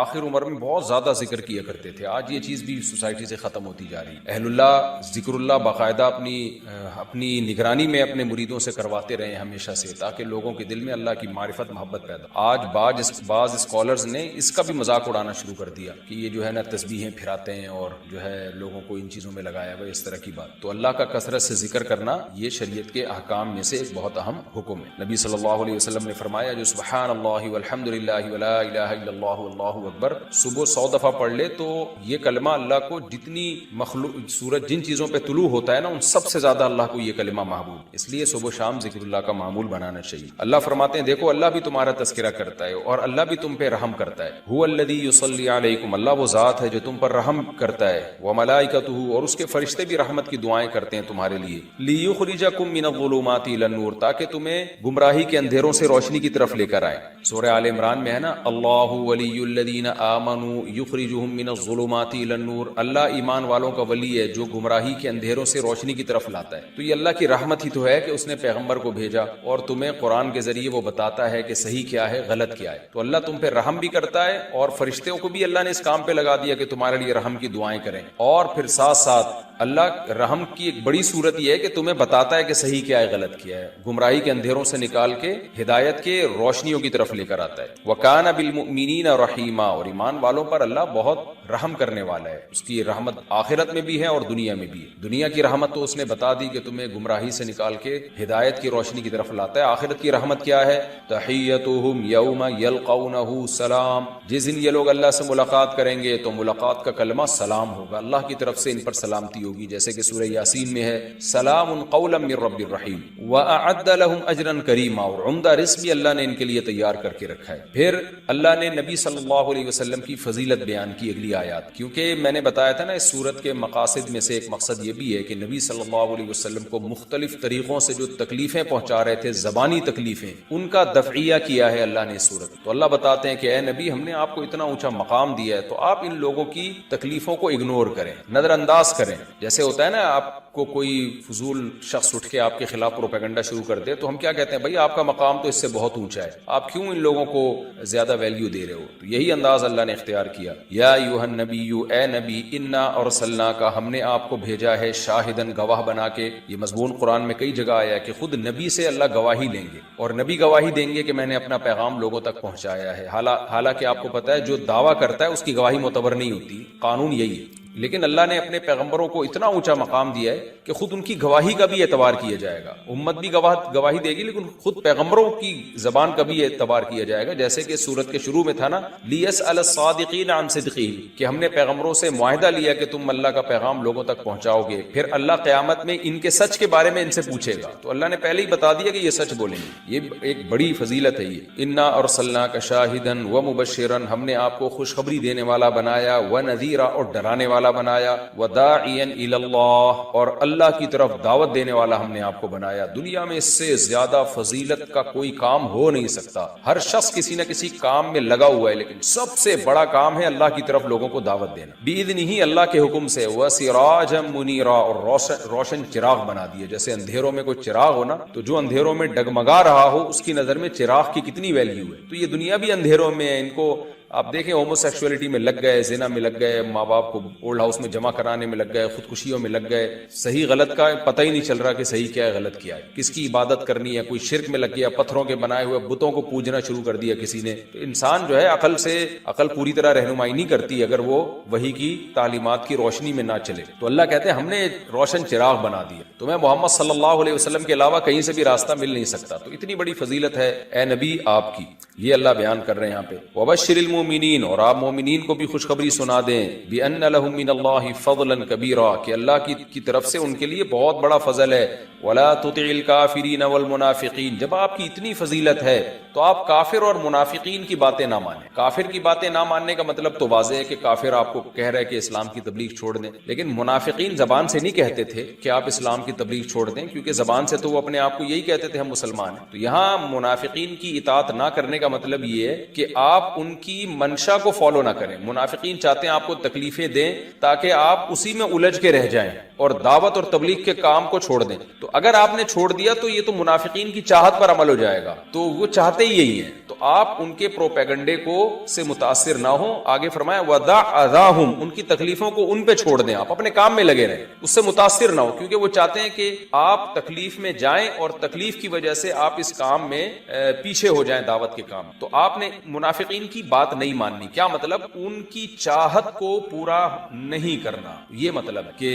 آخر عمر میں بہت زیادہ ذکر کیا کرتے تھے۔ آج یہ چیز بھی سوسائٹی سے ختم ہوتی جا رہی ہے۔ اہل اللہ ذکر اللہ باقاعدہ اپنی نگرانی میں اپنے مریدوں سے کرواتے رہے ہمیشہ سے، تاکہ لوگوں کے دل میں اللہ کی معرفت محبت پیدا۔ آج بعض اسکالرز نے اس کا بھی مذاق اڑانا شروع کر دیا کہ یہ جو ہے نا تسبیحیں پھراتے ہیں اور جو ہے لوگوں کو ان چیزوں میں لگایا ہوا، اس طرح کی بات۔ تو اللہ کا کثرت سے ذکر کرنا یہ شریعت کے احکام میں سے ایک بہت اہم حکم ہے۔ نبی صلی اللہ علیہ وسلم نے فرمایا جو سبحان اللہ والحمد للہ ولا الہ الا اللہ واللہ اکبر صبح 100 دفعہ پڑھ لے تو یہ کلمہ اللہ کو جتنی مخلوق سورج جن چیزوں پہ طلوع ہوتا ہے نا ان سب سے زیادہ اللہ کو یہ کلمہ محبوب، اس لیے صبح شام ذکر اللہ کا معمول بنانا چاہیے۔ اللہ فرماتے ہیں دیکھو اللہ بھی تمہارا تذکرہ کرتا ہے اور اللہ بھی تم پہ رحم کرتا ہے۔ هو الذی یصلی علیکم، اللہ وہ ذات ہے جو تم پر رحم کرتا ہے، وملائکتہ، اور اس کے فرشتے بھی رحمت کی دعائیں کرتے ہیں تمہارے لیے، لیخرجکم من الظلمات الی النور، تاکہ تمہیں گمراہی کے اندھیروں سے روشنی کی طرف لے کر آئے۔ سورہ آل عمران میں ہے نا اللہ ولی الذین آمنوا یخرجہم من الظلمات الی النور، اللہ ایمان والوں کا ولی ہے جو گمراہی کے اندھیروں سے روشنی کی طرف لاتا ہے۔ تو یہ اللہ کی رحمت ہی تو ہے کہ اس نے پیغمبر کو بھیجا اور تمہیں قرآن کے ذریعے وہ بتاتا ہے کہ صحیح کیا ہے غلط کیا ہے۔ تو اللہ تم پہ رحم بھی کرتا ہے اور فرشتوں کو بھی اللہ نے اس کام پہ لگا دیا کہ تمہارے لیے رحم کی دعائیں کریں، اور پھر ساتھ ساتھ اللہ رحم کی ایک بڑی صورت یہ ہے کہ تمہیں بتاتا ہے کہ صحیح کیا ہے غلط کیا ہے، گمراہی کے اندھیروں سے نکال کے ہدایت کے روشنیوں کی طرف لے کر آتا ہے۔ وَكَانَ بِالْمُؤْمِنِينَ رَحِيمًا، اور ایمان والوں پر اللہ بہت رحم کرنے والا ہے، اس کی رحمت آخرت میں بھی ہے اور دنیا میں بھی ہے۔ دنیا کی رحمت تو اس نے بتا دی کہ تمہیں گمراہی سے نکال کے ہدایت کی روشنی کی طرف لاتا ہے۔ آخرت کی رحمت کیا ہے؟ تحیتہم یوم یلقونہ سلام، جس دن یہ لوگ اللہ سے ملاقات کریں گے تو ملاقات کا کلمہ سلام ہوگا، اللہ کی طرف سے ان پر سلامتی ہوگی، جیسے کہ سورہ یاسین میں ہے سلام قولا من رب الرحیم وَأَعَدَّ لَهُمْ أَجْرًا كَرِيمًا، اور عمدہ رزق بھی اللہ نے ان کے لیے تیار کر کے رکھا ہے۔ پھر اللہ نے نبی صلی اللہ علیہ وسلم کی فضیلت بیان کی اگلی آیات، کیونکہ میں نے بتایا تھا نا اس سورت کے مقاصد میں سے ایک مقصد یہ بھی ہے کہ نبی صلی اللہ علیہ وسلم کو مختلف طریقوں سے جو تکلیفیں پہنچا رہے تھے، زبانی تکلیفیں، ان کا دفعیہ کیا ہے اللہ نے اس صورت۔ تو اللہ بتاتے ہیں کہ اے نبی ہم نے آپ کو اتنا اونچا مقام دیا ہے تو آپ ان لوگوں کی تکلیفوں کو اگنور کریں، نظر انداز کریں۔ جیسے ہوتا ہے نا آپ کو کوئی فضول شخص اٹھ کے آپ کے خلاف پروپیگنڈا شروع کر دے تو ہم کیا کہتے ہیں، بھائی آپ کا مقام تو اس سے بہت اونچا ہے، آپ کیوں ان لوگوں کو زیادہ ویلیو دے رہے ہو؟ تو یہی انداز اللہ نے اختیار کیا۔ یا ایھا النبی، اے نبی، انا ارسلناک، ہم نے آپ کو بھیجا ہے شاہدن، گواہ بنا کے۔ یہ مضمون قرآن میں کئی جگہ آیا ہے کہ خود نبی سے اللہ گواہی لیں گے اور نبی گواہی دیں گے کہ میں نے اپنا پیغام لوگوں تک پہنچایا ہے۔ حالانکہ آپ کو پتہ ہے جو دعویٰ کرتا ہے اس کی گواہی معتبر نہیں ہوتی، قانون یہی ہے، لیکن اللہ نے اپنے پیغمبروں کو اتنا اونچا مقام دیا ہے کہ خود ان کی گواہی کا بھی اعتبار کیا جائے گا۔ امت بھی گواہی دے گی لیکن خود پیغمبروں کی زبان کا بھی اعتبار کیا جائے گا، جیسے کہ سورت کے شروع میں تھا نا لیسأل الصادقین عن صدقہم، کہ ہم نے پیغمبروں سے معاہدہ لیا کہ تم اللہ کا پیغام لوگوں تک پہنچاؤ گے، پھر اللہ قیامت میں ان کے سچ کے بارے میں ان سے پوچھے گا، تو اللہ نے پہلے ہی بتا دیا کہ یہ سچ بولیں گے۔ یہ ایک بڑی فضیلت ہے یہ۔ انا ارسلناک شاہدا ومبشرا، ہم نے آپ کو خوشخبری دینے والا بنایا، ونذیرا، اور ڈرانے والا بنایا، وداعیا الی اللہ، اور اللہ کی طرف دعوت دینے والا ہم نے آپ کو بنایا۔ دنیا میں اس سے زیادہ فضیلت کا کوئی کام ہو نہیں سکتا۔ ہر شخص کسی نہ کسی کام میں لگا ہوا ہے، لیکن سب سے بڑا کام ہے اللہ کی طرف لوگوں کو دعوت دینا، بِإِذْنِهِ، اللہ کے حکم سے، وَسِرَاجًا مُنِيرًا، اور روشن چراغ بنا دیے۔ جیسے اندھیروں میں کوئی چراغ ہو نا، تو جو اندھیروں میں ڈگمگا رہا ہو اس کی نظر میں چراغ کی کتنی ویلیو ہے۔ تو یہ دنیا بھی اندھیروں میں ہے، ان کو آپ دیکھیں ہومو سیکسولیٹی میں لگ گئے, زنا میں لگ گئے, ماں باپ کو اولڈ ہاؤس میں جمع کرانے میں لگ گئے, خودکشیوں میں لگ گئے, صحیح غلط کا پتہ ہی نہیں چل رہا کہ صحیح کیا ہے غلط کیا ہے, کس کی عبادت کرنی ہے, کوئی شرک میں لگ گیا, پتھروں کے بنائے ہوئے بتوں کو پوجنا شروع کر دیا کسی نے. تو انسان جو ہے عقل پوری طرح رہنمائی نہیں کرتی اگر وہ وحی کی تعلیمات کی روشنی میں نہ چلے. تو اللہ کہتے ہیں ہم نے روشن چراغ بنا دیا, تمہیں محمد صلی اللہ علیہ وسلم کے علاوہ کہیں سے بھی راستہ مل نہیں سکتا. تو اتنی بڑی فضیلت ہے اے نبی آپ کی, یہ اللہ بیان کر رہے ہیں یہاں پہ. وبشر المؤمنین, اور آپ مومنین کو بھی خوشخبری سنا دیں, بان لهم من اللہ فضلا کبیرا, کہ اللہ کی طرف سے ان کے لیے بہت بڑا فضل ہے. ولا تطع الکافرین والمنافقین, جب آپ کی اتنی فضیلت ہے تو آپ کافر اور منافقین کی باتیں نہ مانیں. کافر کی باتیں نہ ماننے کا مطلب تو واضح ہے کہ کافر آپ کو کہہ رہا ہے کہ اسلام کی تبلیغ چھوڑ دیں, لیکن منافقین زبان سے نہیں کہتے تھے کہ آپ اسلام کی تبلیغ چھوڑ دیں, کیونکہ زبان سے تو وہ اپنے آپ کو یہی کہتے تھے ہم مسلمان ہیں. تو یہاں منافقین کی اطاعت نہ کرنے کا مطلب یہ ہے کہ آپ ان کی منشا کو فالو نہ کریں. منافقین چاہتے ہیں آپ کو تکلیفیں دیں تاکہ آپ اسی میں الجھ کے رہ جائیں اور دعوت اور تبلیغ کے کام کو چھوڑ دیں. تو اگر آپ نے چھوڑ دیا تو یہ تو منافقین کی چاہت پر عمل ہو جائے گا, تو وہ چاہتے ہی یہی ہیں. تو آپ ان کے پروپیگنڈے کو سے متاثر نہ ہوں. آگے فرمایا وَدَعْ أَذَاهُمْ, ان کی تکلیفوں کو ان پہ چھوڑ دیں, آپ اپنے کام میں لگے رہیں, اس سے متاثر نہ ہو, کیونکہ وہ چاہتے ہیں کہ آپ تکلیف میں جائیں اور تکلیف کی وجہ سے آپ اس کام میں پیچھے ہو جائیں دعوت کے کام. تو آپ نے منافقین کی بات نہیں ماننی. کیا مطلب؟ ان کی چاہت کو پورا نہیں کرنا. یہ مطلب کہ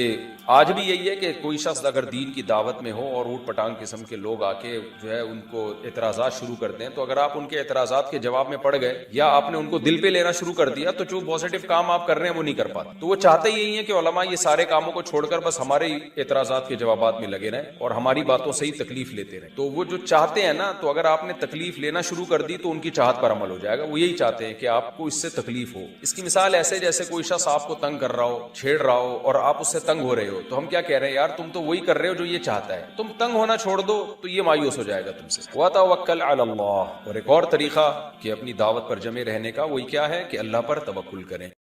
آج بھی یہی ہے کہ کوئی شخص اگر دین کی دعوت میں ہو اور اوٹ پٹانگ قسم کے لوگ آ کے جو ہے ان کو اعتراضات شروع کرتے ہیں, تو اگر آپ ان کے اعتراضات کے جواب میں پڑ گئے یا آپ نے ان کو دل پہ لینا شروع کر دیا تو جو پازیٹیو کام آپ کر رہے ہیں وہ نہیں کر پاتے. تو وہ چاہتے یہی ہیں کہ علماء یہ سارے کاموں کو چھوڑ کر بس ہمارے اعتراضات کے جوابات میں لگے رہیں اور ہماری باتوں سے ہی تکلیف لیتے رہیں. تو وہ جو چاہتے ہیں نا, تو اگر آپ نے تکلیف لینا شروع کر دی تو ان کی چاہت پر عمل ہو جائے گا. وہ یہی چاہتے ہیں کہ آپ کو اس سے تکلیف ہو. اس کی مثال ایسے جیسے کوئی شخص آپ کو تنگ کر رہا ہو, چھیڑ رہا ہو, اور آپ اس سے تنگ ہو رہے ہو, تو ہم کیا کہہ رہے ہیں, یار تم تو وہی کر رہے ہو جو یہ چاہتا ہے, تم تنگ ہونا چھوڑ دو تو یہ مایوس ہو جائے گا تم سے. وَتَوَکَّلْ عَلَى اللَّهِ, اور ایک اور طریقہ کہ اپنی دعوت پر جمے رہنے کا, وہی کیا ہے کہ اللہ پر توکل کریں.